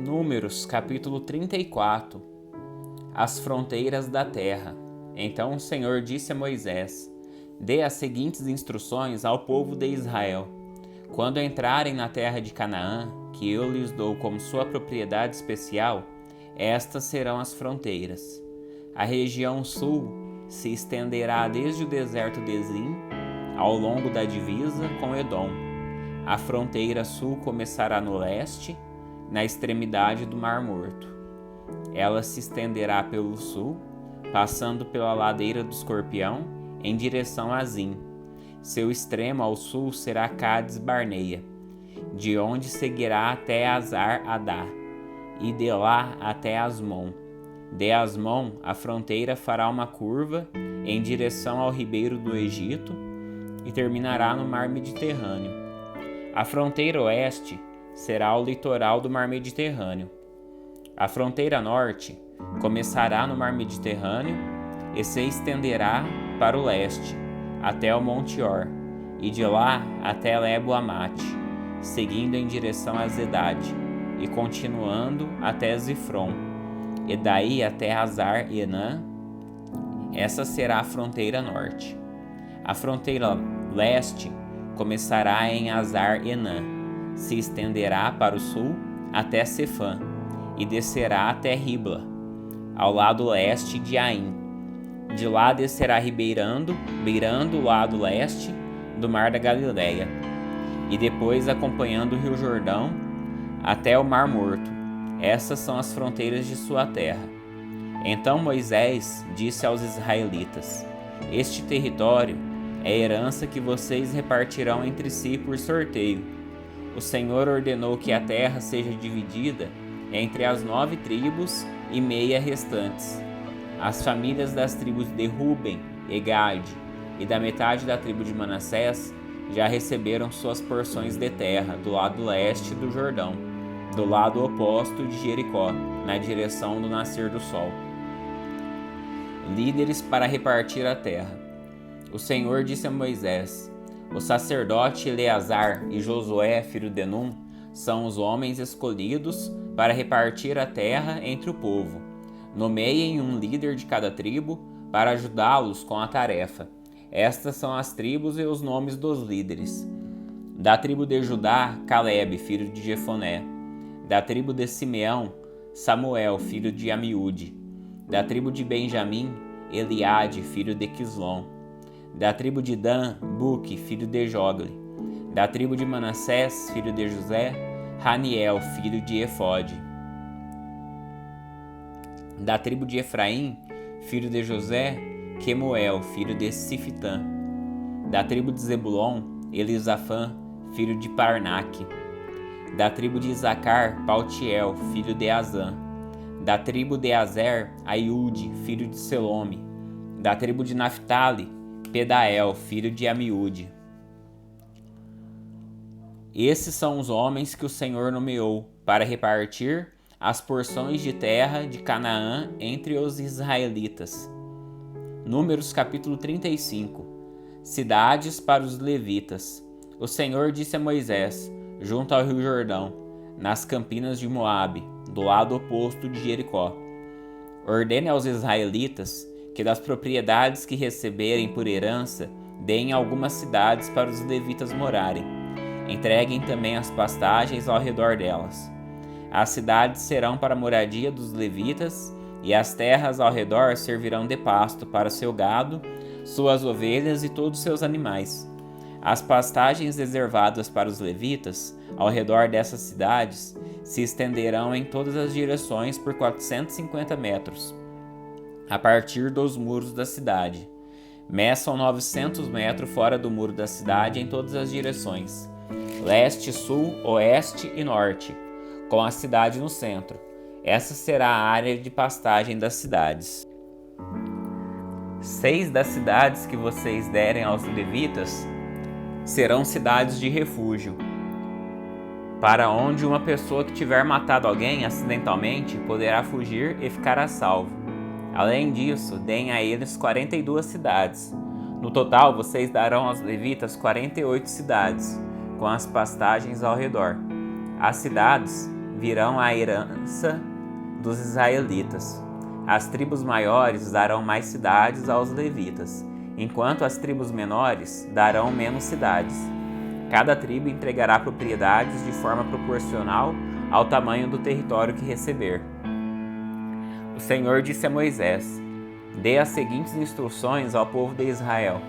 Números, capítulo 34. As fronteiras da terra. Então o Senhor disse a Moisés: Dê as seguintes instruções ao povo de Israel. Quando entrarem na terra de Canaã, que eu lhes dou como sua propriedade especial, estas serão as fronteiras. A região sul se estenderá desde o deserto de Zin ao longo da divisa com Edom. A fronteira sul começará no leste, na extremidade do Mar Morto. Ela se estenderá pelo sul, passando pela ladeira do Escorpião, em direção a Zin. Seu extremo ao sul será Cádiz Barneia, de onde seguirá até Azar-Adá, e de lá até Asmon. De Asmon, a fronteira fará uma curva em direção ao ribeiro do Egito e terminará no Mar Mediterrâneo. A fronteira oeste será o litoral do Mar Mediterrâneo. A fronteira norte começará no Mar Mediterrâneo e se estenderá para o leste, até o Monte Or, e de lá até Lebo-Amate, seguindo em direção a Zedade, e continuando até Zifron, e daí até Hazar-Enã. Essa será a fronteira norte. A fronteira leste começará em Hazar-Enã, se estenderá para o sul até Sefã, e descerá até Ribla, ao lado leste de Aim. De lá descerá beirando o lado leste do Mar da Galileia, e depois acompanhando o Rio Jordão até o Mar Morto. Essas são as fronteiras de sua terra. Então Moisés disse aos israelitas: Este território é herança que vocês repartirão entre si por sorteio. O Senhor ordenou que a terra seja dividida entre as 9 tribos e meia restantes. As famílias das tribos de Ruben e Gade e da metade da tribo de Manassés já receberam suas porções de terra do lado leste do Jordão, do lado oposto de Jericó, na direção do nascer do sol. Líderes para repartir a terra. O Senhor disse a Moisés: O sacerdote Eleazar e Josué, filho de Num, são os homens escolhidos para repartir a terra entre o povo. Nomeiem um líder de cada tribo para ajudá-los com a tarefa. Estas são as tribos e os nomes dos líderes. Da tribo de Judá, Caleb, filho de Jefoné. Da tribo de Simeão, Samuel, filho de Amiúde. Da tribo de Benjamim, Eliade, filho de Quislom. Da tribo de Dan, Buque, filho de Jogli. Da tribo de Manassés, filho de José, Raniel, filho de Efode. Da tribo de Efraim, filho de José, Quemuel, filho de Sifitã. Da tribo de Zebulon, Elisafã, filho de Parnaque. Da tribo de Isacar, Paltiel, filho de Azã. Da tribo de Azer, Aiúde, filho de Selome. Da tribo de Naphtali, Pedael, filho de Amiúde. Esses são os homens que o Senhor nomeou para repartir as porções de terra de Canaã entre os israelitas. Números capítulo 35. Cidades para os levitas. O Senhor disse a Moisés, junto ao Rio Jordão, nas campinas de Moabe, do lado oposto de Jericó: Ordene aos israelitas que das propriedades que receberem por herança, deem algumas cidades para os levitas morarem. Entreguem também as pastagens ao redor delas. As cidades serão para a moradia dos levitas, e as terras ao redor servirão de pasto para seu gado, suas ovelhas e todos seus animais. As pastagens reservadas para os levitas, ao redor dessas cidades, se estenderão em todas as direções por 450 metros. A partir dos muros da cidade. Meçam 900 metros fora do muro da cidade em todas as direções, leste, sul, oeste e norte, com a cidade no centro. Essa será a área de pastagem das cidades. 6 das cidades que vocês derem aos levitas serão cidades de refúgio, para onde uma pessoa que tiver matado alguém acidentalmente poderá fugir e ficar a salvo. Além disso, deem a eles 42 cidades. No total, vocês darão aos levitas 48 cidades, com as pastagens ao redor. As cidades virão a herança dos israelitas. As tribos maiores darão mais cidades aos levitas, enquanto as tribos menores darão menos cidades. Cada tribo entregará propriedades de forma proporcional ao tamanho do território que receber. O Senhor disse a Moisés: Dê as seguintes instruções ao povo de Israel.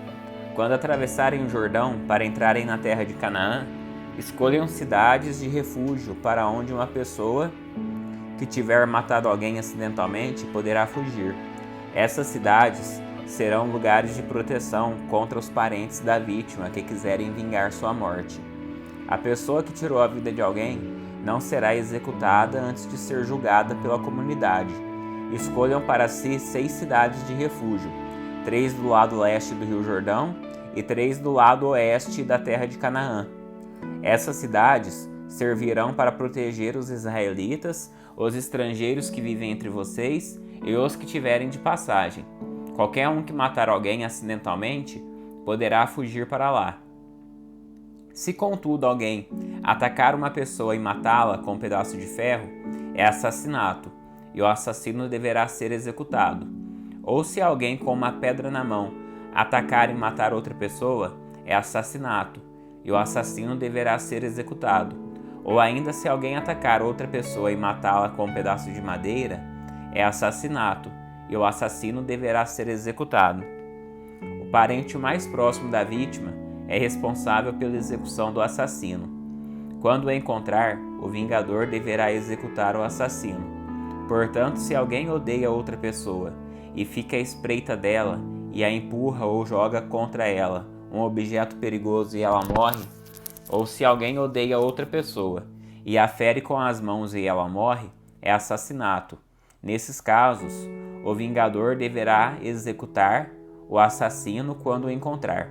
Quando atravessarem o Jordão para entrarem na terra de Canaã, escolham cidades de refúgio para onde uma pessoa que tiver matado alguém acidentalmente poderá fugir. Essas cidades serão lugares de proteção contra os parentes da vítima que quiserem vingar sua morte. A pessoa que tirou a vida de alguém não será executada antes de ser julgada pela comunidade. Escolham para si 6 cidades de refúgio, 3 do lado leste do Rio Jordão e 3 do lado oeste da terra de Canaã. Essas cidades servirão para proteger os israelitas, os estrangeiros que vivem entre vocês e os que tiverem de passagem. Qualquer um que matar alguém acidentalmente poderá fugir para lá. Se, contudo, alguém atacar uma pessoa e matá-la com um pedaço de ferro, é assassinato, e o assassino deverá ser executado. Ou se alguém com uma pedra na mão atacar e matar outra pessoa, é assassinato, e o assassino deverá ser executado. Ou ainda, se alguém atacar outra pessoa e matá-la com um pedaço de madeira, é assassinato, e o assassino deverá ser executado. O parente mais próximo da vítima é responsável pela execução do assassino. Quando o encontrar, o vingador deverá executar o assassino. Portanto, se alguém odeia outra pessoa e fica à espreita dela e a empurra ou joga contra ela um objeto perigoso e ela morre, ou se alguém odeia outra pessoa e a fere com as mãos e ela morre, é assassinato. Nesses casos, o vingador deverá executar o assassino quando o encontrar.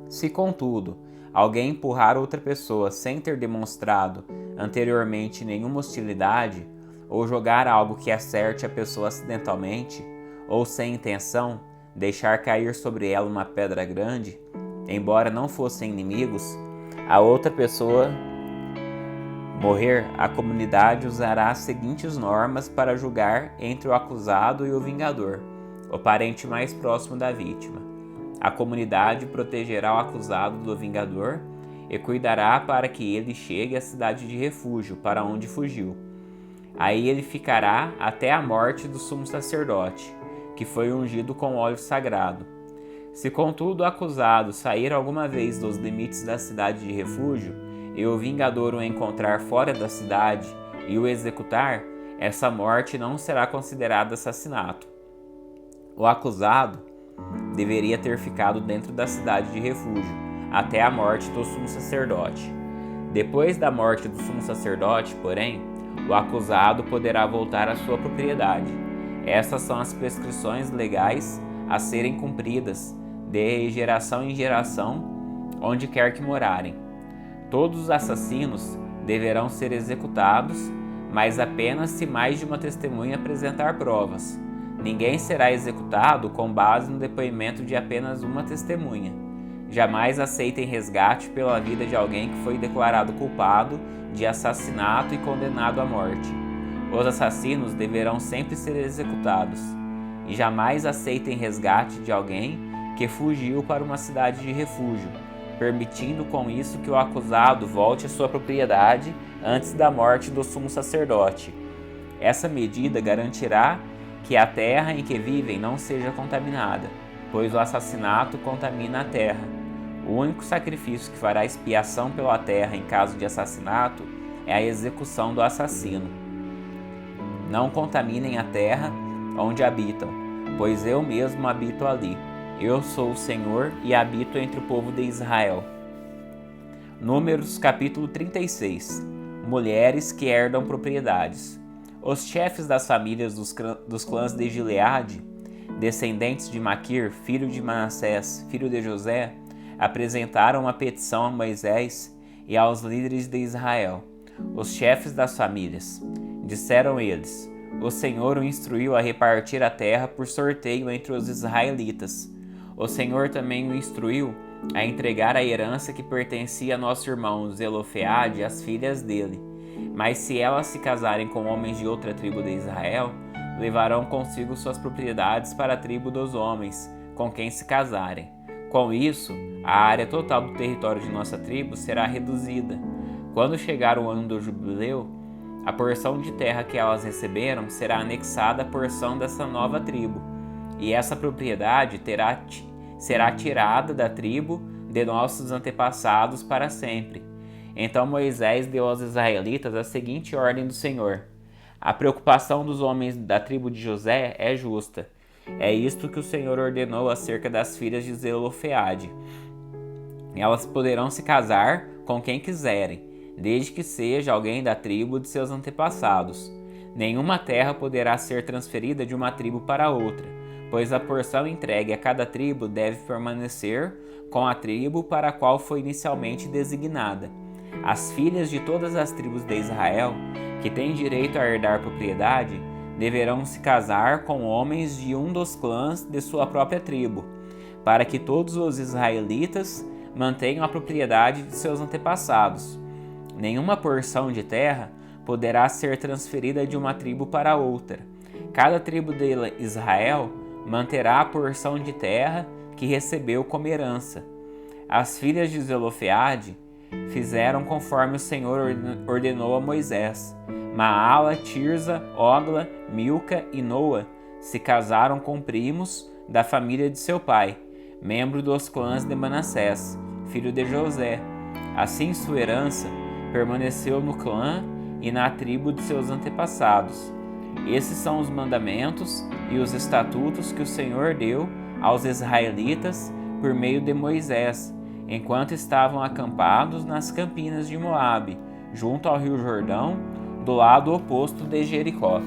Se, contudo, alguém empurrar outra pessoa sem ter demonstrado anteriormente nenhuma hostilidade, ou jogar algo que acerte a pessoa acidentalmente, ou sem intenção, deixar cair sobre ela uma pedra grande, embora não fossem inimigos, a outra pessoa morrer, a comunidade usará as seguintes normas para julgar entre o acusado e o vingador, o parente mais próximo da vítima. A comunidade protegerá o acusado do vingador e cuidará para que ele chegue à cidade de refúgio para onde fugiu. Aí ele ficará até a morte do sumo sacerdote, que foi ungido com óleo sagrado. Se, contudo, o acusado sair alguma vez dos limites da cidade de refúgio, e o vingador o encontrar fora da cidade e o executar, essa morte não será considerada assassinato. O acusado deveria ter ficado dentro da cidade de refúgio, até a morte do sumo sacerdote. Depois da morte do sumo sacerdote, porém, o acusado poderá voltar à sua propriedade. Essas são as prescrições legais a serem cumpridas de geração em geração, onde quer que morarem. Todos os assassinos deverão ser executados, mas apenas se mais de uma testemunha apresentar provas. Ninguém será executado com base no depoimento de apenas uma testemunha. Jamais aceitem resgate pela vida de alguém que foi declarado culpado de assassinato e condenado à morte. Os assassinos deverão sempre ser executados. E jamais aceitem resgate de alguém que fugiu para uma cidade de refúgio, permitindo com isso que o acusado volte à sua propriedade antes da morte do sumo sacerdote. Essa medida garantirá que a terra em que vivem não seja contaminada, pois o assassinato contamina a terra. O único sacrifício que fará expiação pela terra em caso de assassinato é a execução do assassino. Não contaminem a terra onde habitam, pois eu mesmo habito ali. Eu sou o Senhor e habito entre o povo de Israel. Números capítulo 36. Mulheres que herdam propriedades. Os chefes das famílias dos clãs de Gileade, descendentes de Maquir, filho de Manassés, filho de José, apresentaram uma petição a Moisés e aos líderes de Israel, os chefes das famílias. Disseram eles: O Senhor o instruiu a repartir a terra por sorteio entre os israelitas. O Senhor também o instruiu a entregar a herança que pertencia a nosso irmão Zelofeade às filhas dele, Mas se elas se casarem com homens de outra tribo de Israel, levarão consigo suas propriedades para a tribo dos homens com quem se casarem. Com isso, a área total do território de nossa tribo será reduzida. Quando chegar o ano do jubileu, a porção de terra que elas receberam será anexada à porção dessa nova tribo, e essa propriedade será tirada da tribo de nossos antepassados para sempre. Então Moisés deu aos israelitas a seguinte ordem do Senhor: a preocupação dos homens da tribo de José é justa. É isto que o Senhor ordenou acerca das filhas de Zelofeade. Elas poderão se casar com quem quiserem, desde que seja alguém da tribo de seus antepassados. Nenhuma terra poderá ser transferida de uma tribo para outra, pois a porção entregue a cada tribo deve permanecer com a tribo para a qual foi inicialmente designada. As filhas de todas as tribos de Israel, que têm direito a herdar propriedade, deverão se casar com homens de um dos clãs de sua própria tribo, para que todos os israelitas mantenham a propriedade de seus antepassados. Nenhuma porção de terra poderá ser transferida de uma tribo para outra. Cada tribo de Israel manterá a porção de terra que recebeu como herança. As filhas de Zelofeade fizeram conforme o Senhor ordenou a Moisés. Maala, Tirza, Ogla, Milca e Noa se casaram com primos da família de seu pai, membro dos clãs de Manassés, filho de José. Assim sua herança permaneceu no clã e na tribo de seus antepassados. Esses são os mandamentos e os estatutos que o Senhor deu aos israelitas por meio de Moisés, enquanto estavam acampados nas campinas de Moabe, junto ao rio Jordão, do lado oposto de Jericó.